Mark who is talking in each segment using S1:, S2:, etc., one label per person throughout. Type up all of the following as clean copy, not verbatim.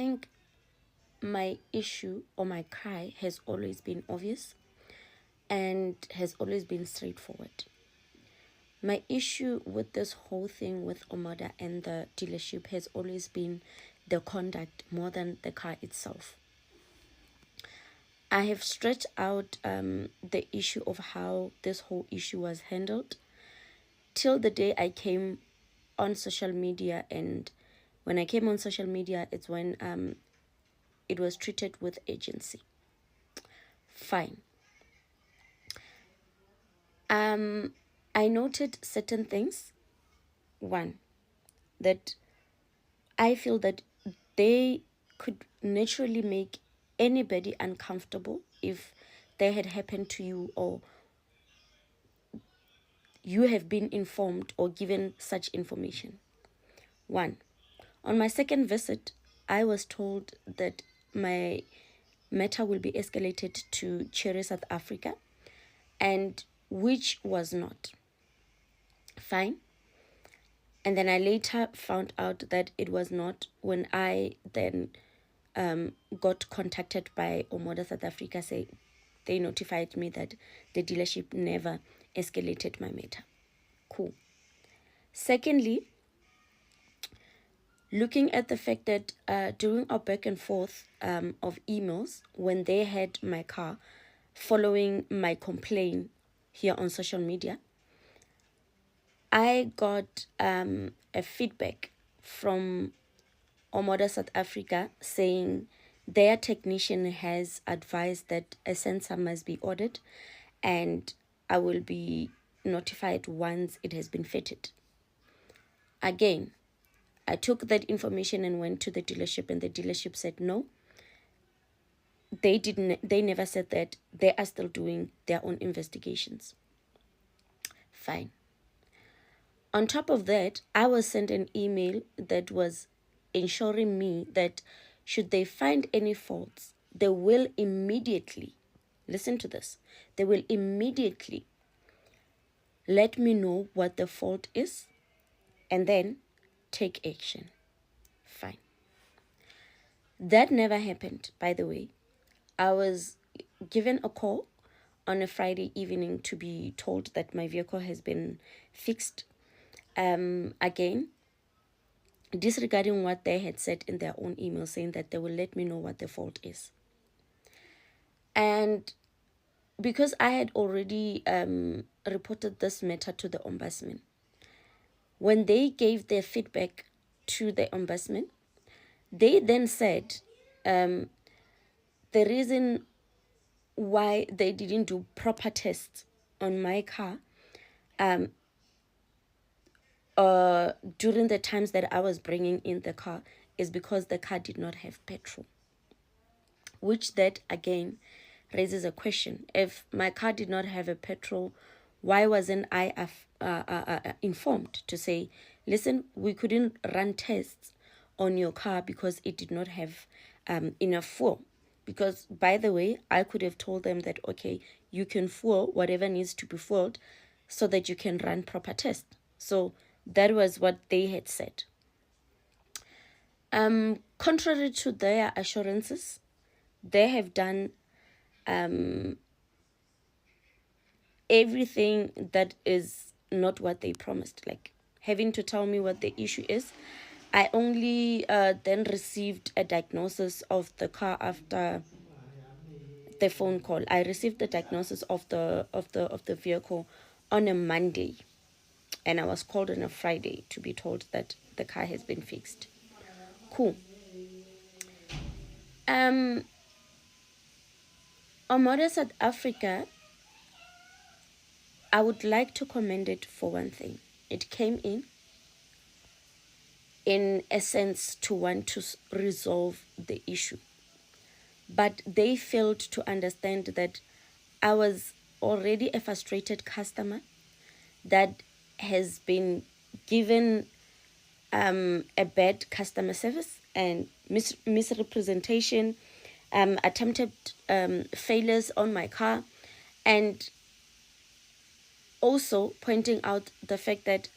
S1: think my issue or my cry has always been obvious and has always been straightforward. My issue with this whole thing with OMODA and the dealership has always been the conduct more than the car itself. I have stretched out the issue of how this whole issue was handled till the day I came on social media. And when I came on social media, it's when it was treated with agency. Fine. I noted certain things. One, that I feel that they could naturally make anybody uncomfortable if they had happened to you, or you have been informed or given such information. One, on my second visit, I was told that my matter will be escalated to Cherry South Africa, and which was not. Fine. And then I later found out that it was not when I then got contacted by OMODA South Africa. They notified me that the dealership never escalated my matter. Cool. Secondly, looking at the fact that during our back and forth of emails, when they had my car following my complaint here on social media, I got a feedback from OMODA South Africa saying their technician has advised that a sensor must be ordered, and I will be notified once it has been fitted. Again, I took that information and went to the dealership, and the dealership said no. They never said that. They are still doing their own investigations. Fine. On top of that, I was sent an email that was ensuring me that should they find any faults, they will immediately, listen to this, they will immediately let me know what the fault is and then take action. Fine. That never happened, by the way. I was given a call on a Friday evening to be told that my vehicle has been fixed. Again, disregarding what they had said in their own email, saying that they will let me know what the fault is. And because I had already reported this matter to the ombudsman, when they gave their feedback to the ombudsman, they then said the reason why they didn't do proper tests on my car during the times that I was bringing in the car is because the car did not have petrol. Which that again raises a question. If my car did not have a petrol, why wasn't I informed to say, listen, we couldn't run tests on your car because it did not have enough fuel? Because, by the way, I could have told them that, okay, you can fuel whatever needs to be fueled so that you can run proper tests. So that was what they had said. Contrary to their assurances, they have done everything that is not what they promised, like having to tell me what the issue is. I only then received a diagnosis of the car after the phone call. I received the diagnosis of the vehicle on a Monday, and I was called on a Friday to be told that the car has been fixed. Cool. OMODA South Africa, I would like to commend it for one thing. It came in a sense to want to resolve the issue, but they failed to understand that I was already a frustrated customer that has been given a bad customer service and misrepresentation, attempted failures on my car, and also pointing out the fact that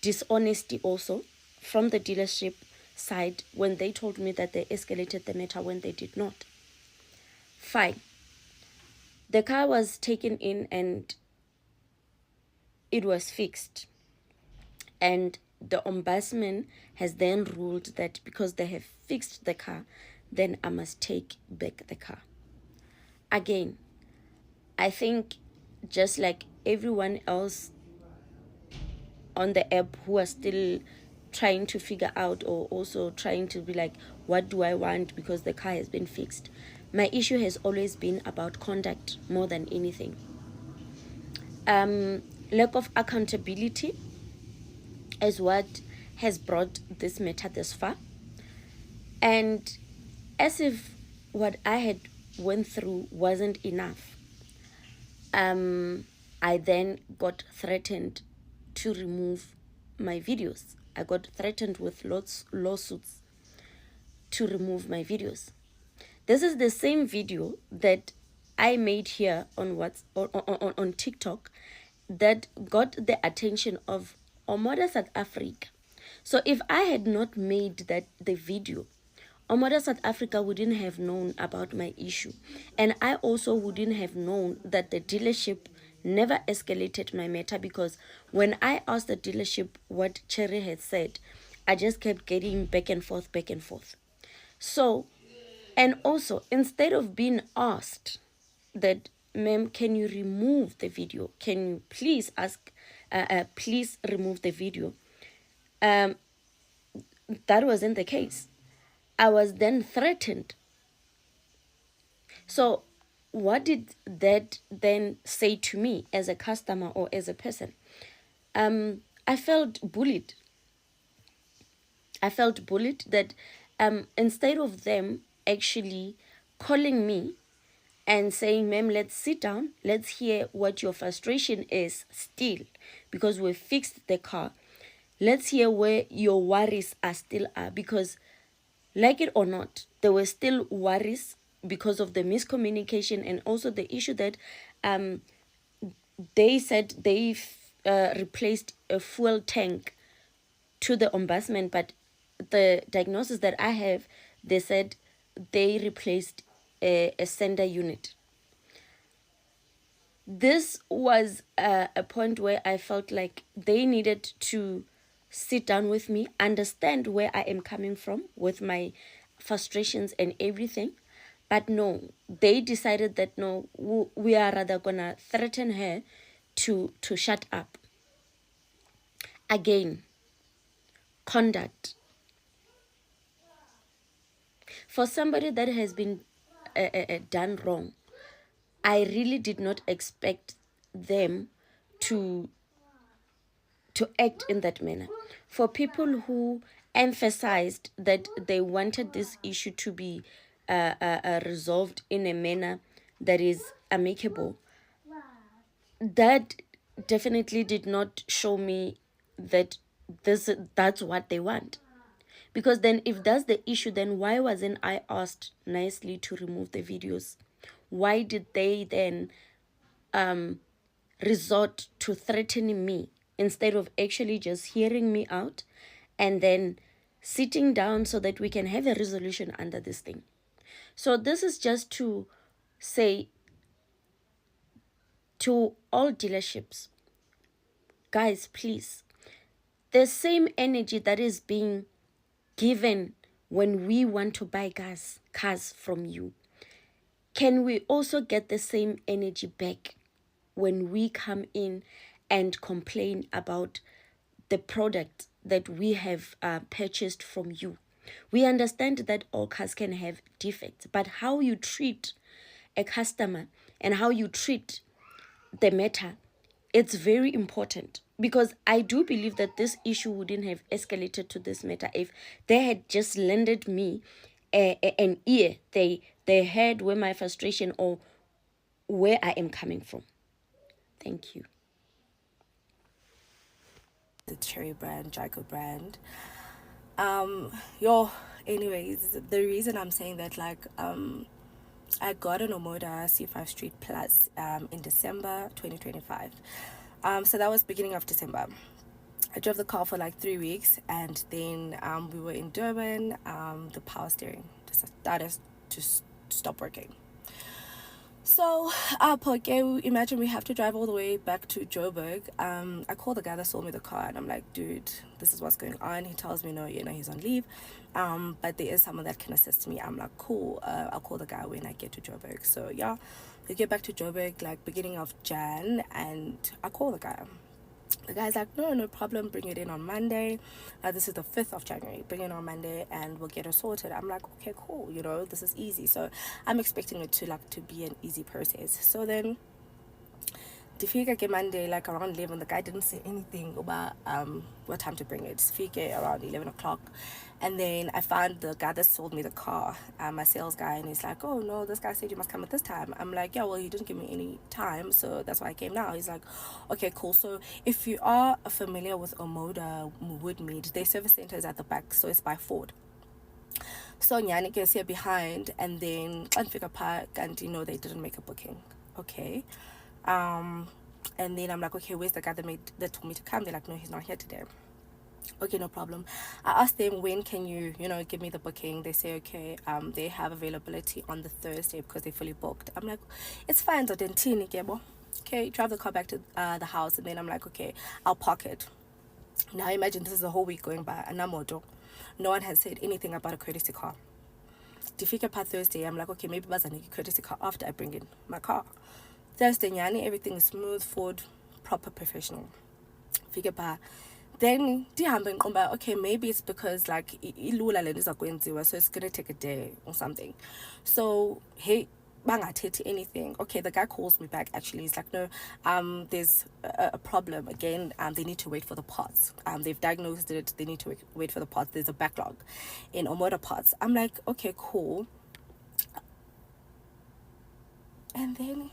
S1: dishonesty also from the dealership side when they told me that they escalated the matter when they did not. Fine. The car was taken in and it was fixed. And the ombudsman has then ruled that because they have fixed the car, then I must take back the car. Again, I think just like everyone else on the app who are still trying to figure out, or also trying to be like, what do I want because the car has been fixed? My issue has always been about conduct more than anything. Lack of accountability is what has brought this matter this far. And as if what I had went through wasn't enough, I then got threatened to remove my videos. I got threatened with lawsuits to remove my videos. This is the same video that I made here on TikTok that got the attention of OMODA South Africa. So if I had not made the video, OMODA South Africa wouldn't have known about my issue. And I also wouldn't have known that the dealership never escalated my matter, because when I asked the dealership what Cherry had said, I just kept getting back and forth, back and forth. So, and also, instead of being asked that, ma'am, can you remove the video? Can you please please remove the video? That wasn't the case. I was then threatened. So what did that then say to me as a customer or as a person? I felt bullied. I felt bullied that instead of them actually calling me and saying, ma'am, let's sit down, let's hear what your frustration is still, because we fixed the car. Let's hear where your worries are still are, because like it or not, there were still worries because of the miscommunication, and also the issue that they said they've replaced a fuel tank to the ombudsman, but the diagnosis that I have, they said they replaced a sender unit. This was a point where I felt like they needed to sit down with me, understand where I am coming from with my frustrations and everything. But no, they decided that no, we are rather gonna threaten her to shut up. Again, conduct. For somebody that has been done wrong, I really did not expect them to act in that manner. For people who emphasized that they wanted this issue to be resolved in a manner that is amicable, that definitely did not show me that that's what they want. Because then if that's the issue, then why wasn't I asked nicely to remove the videos? Why did they then resort to threatening me instead of actually just hearing me out and then sitting down so that we can have a resolution under this thing? So this is just to say to all dealerships, guys, please, the same energy that is being given when we want to buy cars from you, can we also get the same energy back when we come in and complain about the product that we have purchased from you? We understand that all cars can have defects, but how you treat a customer and how you treat the matter, it's very important. Because I do believe that this issue wouldn't have escalated to this matter if they had just lended me an ear. They heard where my frustration or where I am coming from. Thank you.
S2: The cherry brand, Jaco brand. Anyways, the reason I'm saying that, like, I got an OMODA C5 Street Plus in December 2025. So that was beginning of December. I drove the car for like 3 weeks, and then we were in Durban. The power steering just started to stop working. So, okay, imagine we have to drive all the way back to Joburg. I called the guy that sold me the car, and I'm like, dude, this is what's going on. He tells me, no, he's on leave, but there is someone that can assist me. I'm like, cool, I'll call the guy when I get to Joburg. So, yeah, we get back to Joburg like beginning of Jan, and I call the guy. The guy's like, no problem, bring it in on Monday. This is the 5th of January. Bring it on Monday and we'll get it sorted. I'm like, okay, cool, this is easy. So I'm expecting it to be an easy process. So then Difika Monday, like around 11, the guy didn't say anything about what time to bring it. Difika around 11 o'clock. And then I found the guy that sold me the car, my sales guy, and he's like, oh no, this guy said you must come at this time. I'm like, yeah, well, he didn't give me any time, so that's why I came now. He's like, okay, cool. So if you are familiar with OMODA Woodmead, their service center is at the back, so it's by Ford. So Nyani gets here behind, and then Kanfika Park, and they didn't make a booking. Okay. And then I'm like, okay, where's the guy that told me to come? They're like, no, he's not here today. Okay, no problem. I asked them, when can you give me the booking? They say, okay, they have availability on the Thursday because they're fully booked. I'm like, it's fine, so then okay, drive the car back to the house, and then I'm like, okay, I'll park it. Now imagine this is a whole week going by, and no one has said anything about a courtesy car. Difika pa Thursday, I'm like, okay, maybe bazaniki courtesy car after I bring in my car. Thursday nyani, everything is smooth, Ford, proper professional. Fika pa. Then okay, maybe it's because like ilula le nto kwenziwa, so it's gonna take a day or something. So hey, bangathethi anything. Okay, the guy calls me back. Actually, he's like, no, there's a problem again. They need to wait for the parts. They've diagnosed it. They need to wait for the parts. There's a backlog in OMODA parts. I'm like, okay, cool. And then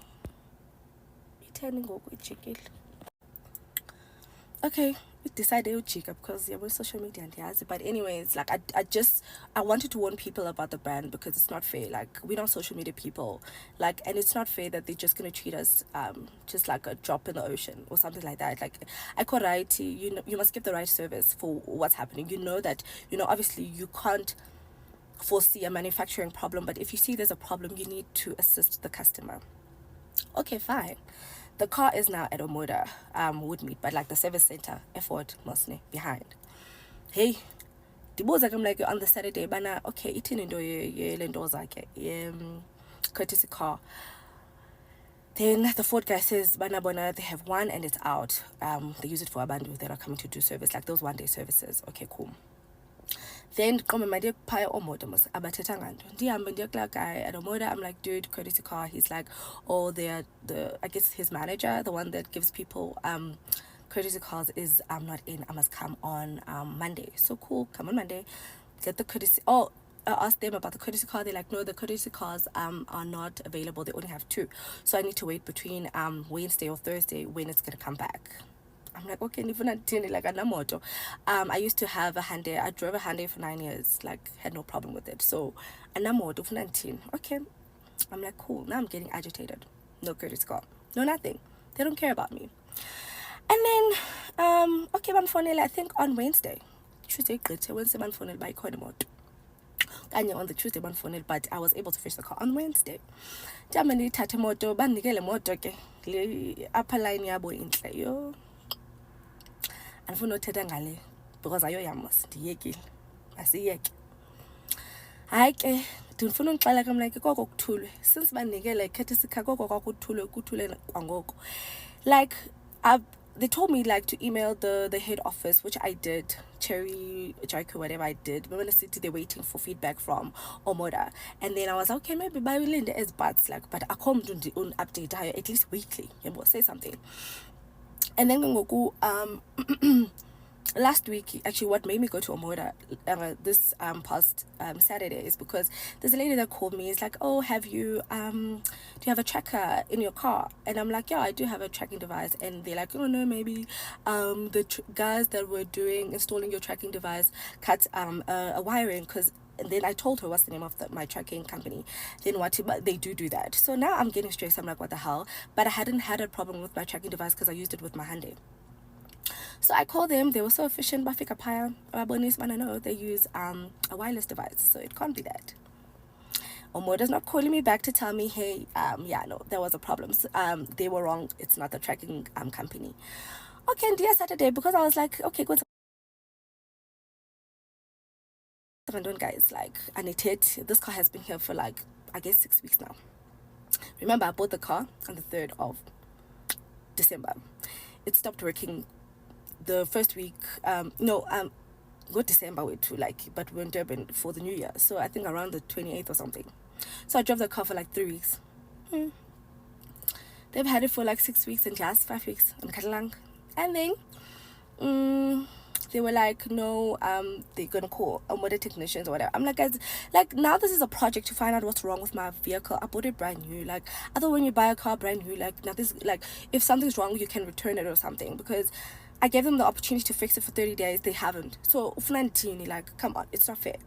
S2: he turning over chicken. Okay, we decided to check up because yeah, we're social media and yeah. But anyways, like I wanted to warn people about the brand because it's not fair. Like, we're not social media people, like, and it's not fair that they're just gonna treat us just like a drop in the ocean or something like that. Like, I call right, you must give the right service for what's happening. That obviously you can't foresee a manufacturing problem, but if you see there's a problem, you need to assist the customer. Okay, fine. The car is now at OMODA Woodmead, but like the service center, effort mostly behind. Hey, dibuza I'm like on the Saturday, bana okay, itin into ye lendoza courtesy car. Then the Ford guy says, bana bona, they have one and it's out. They use it for abantu that are coming to do service, like those 1-day services. Okay, cool. Then come my paya OMODA mos abathetha nganto. Ndihambe ndiyokulaa guy at OMODA. I'm like, dude, courtesy car. He's like, oh, they're I guess his manager, the one that gives people courtesy cars, is not in. I must come on Monday. So cool, come on Monday. Get the courtesy. Oh, I asked them about the courtesy car. They're like, no, the courtesy cars are not available. They only have 2. So I need to wait between Wednesday or Thursday when it's gonna come back. I'm like, okay, like a moto. I used to have a Hyundai. I drove a Hyundai for 9 years, like, had no problem with it. So a moto, okay. I'm like, cool. Now I'm getting agitated. No courtesy car, no nothing. They don't care about me. And then okay, banfonele, I think on Tuesday, Wednesday banfonele by moto. And on the Tuesday banfonele, but I was able to finish the car on Wednesday. Jamani thathe moto, banikele moto ke le upper line yabo inhle yo. Andifuna uthetha ngale because ayoyamos ndiyekile, asiyeke. Hayi ke ndifuna unixelela ke mna ke koko kuthulwe since banikele courtesy car, koko kuthule kwangoko. Like, they told me like to email the head office, which I did, Cherry, Jaiko, whatever I did. But when I said they're waiting for feedback from OMODA, and then I was like, okay, maybe by Linda as bats, like, but I come to the own update at least weekly, say something. And then Ngoku, last week, actually, what made me go to OMODA this past Saturday is because there's a lady that called me. It's like, oh, do you have a tracker in your car? And I'm like, yeah, I do have a tracking device. And they're like, oh no, maybe the guys that were installing your tracking device cut a wiring, because. And then I told her what's the name of my tracking company. Then but they do that. So now I'm getting stressed. I'm like, what the hell? But I hadn't had a problem with my tracking device because I used it with my Hyundai. So I called them. They were so efficient. Bafika Paya, Abonis, man, I know they use a wireless device, so it can't be that. OMODA's not calling me back to tell me, hey, yeah, no, there was a problem. So, they were wrong. It's not the tracking company. Okay, and dear Saturday, because I was like, okay, good. Guys, like, and this car has been here for like, I guess 6 weeks now. Remember, I bought the car on the 3rd of December. It stopped working the first week. Not December way too, like, but we were in Durban for the New Year, so I think around the 28th or something. So I drove the car for like 3 weeks. They've had it for like 6 weeks and just 5 weeks on Catalang. And then they were like, no, they're gonna call OMODA technicians or whatever. I'm like, guys, like, now this is a project to find out what's wrong with my vehicle. I bought it brand new. Like, I thought when you buy a car brand new, like, now this, like, if something's wrong, you can return it or something, because I gave them the opportunity to fix it for 30 days. They haven't. So, like, come on, it's not fair.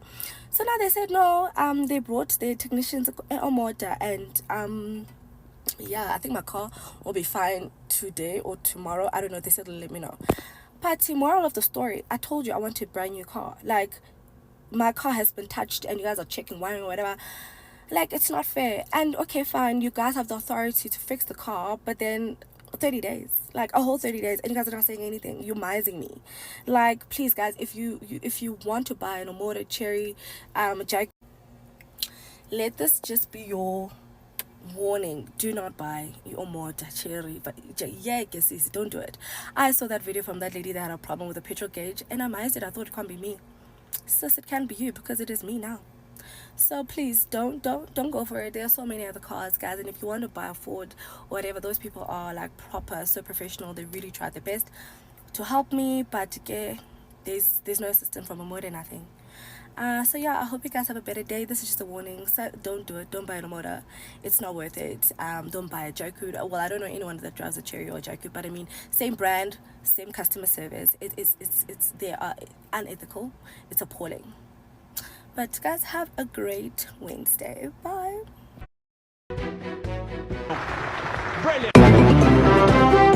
S2: So now they said no. They brought their technicians at OMODA, and yeah, I think my car will be fine today or tomorrow. I don't know. They said let me know. But the moral of the story, I told you I want a brand new car. Like, my car has been touched and you guys are checking wiring or whatever. Like, it's not fair. And okay, fine, you guys have the authority to fix the car, but then 30 days, like a whole 30 days, and you guys are not saying anything. You're mising me. Like, please guys, if you want to buy an OMODA Cherry let this just be your warning. Do not buy your OMODA Cherry, but yeah, guess don't do it. I saw that video from that lady that had a problem with the petrol gauge, and I missed it. I thought it can't be me. Sis, it can be you, because it is me now. So please don't go for it. There are so many other cars, guys, and if you want to buy a Ford or whatever, those people are like proper, so professional. They really tried their best to help me, but there's no assistance from OMODA, nothing. So yeah, I hope you guys have a better day. This is just a warning. So don't do it. Don't buy an OMODA. It's not worth it. Don't buy a Joku. Well, I don't know anyone that drives a Cherry or a Joku, but I mean, same brand, same customer service. It's they are unethical. It's appalling. But guys, have a great Wednesday. Bye.
S3: Brilliant.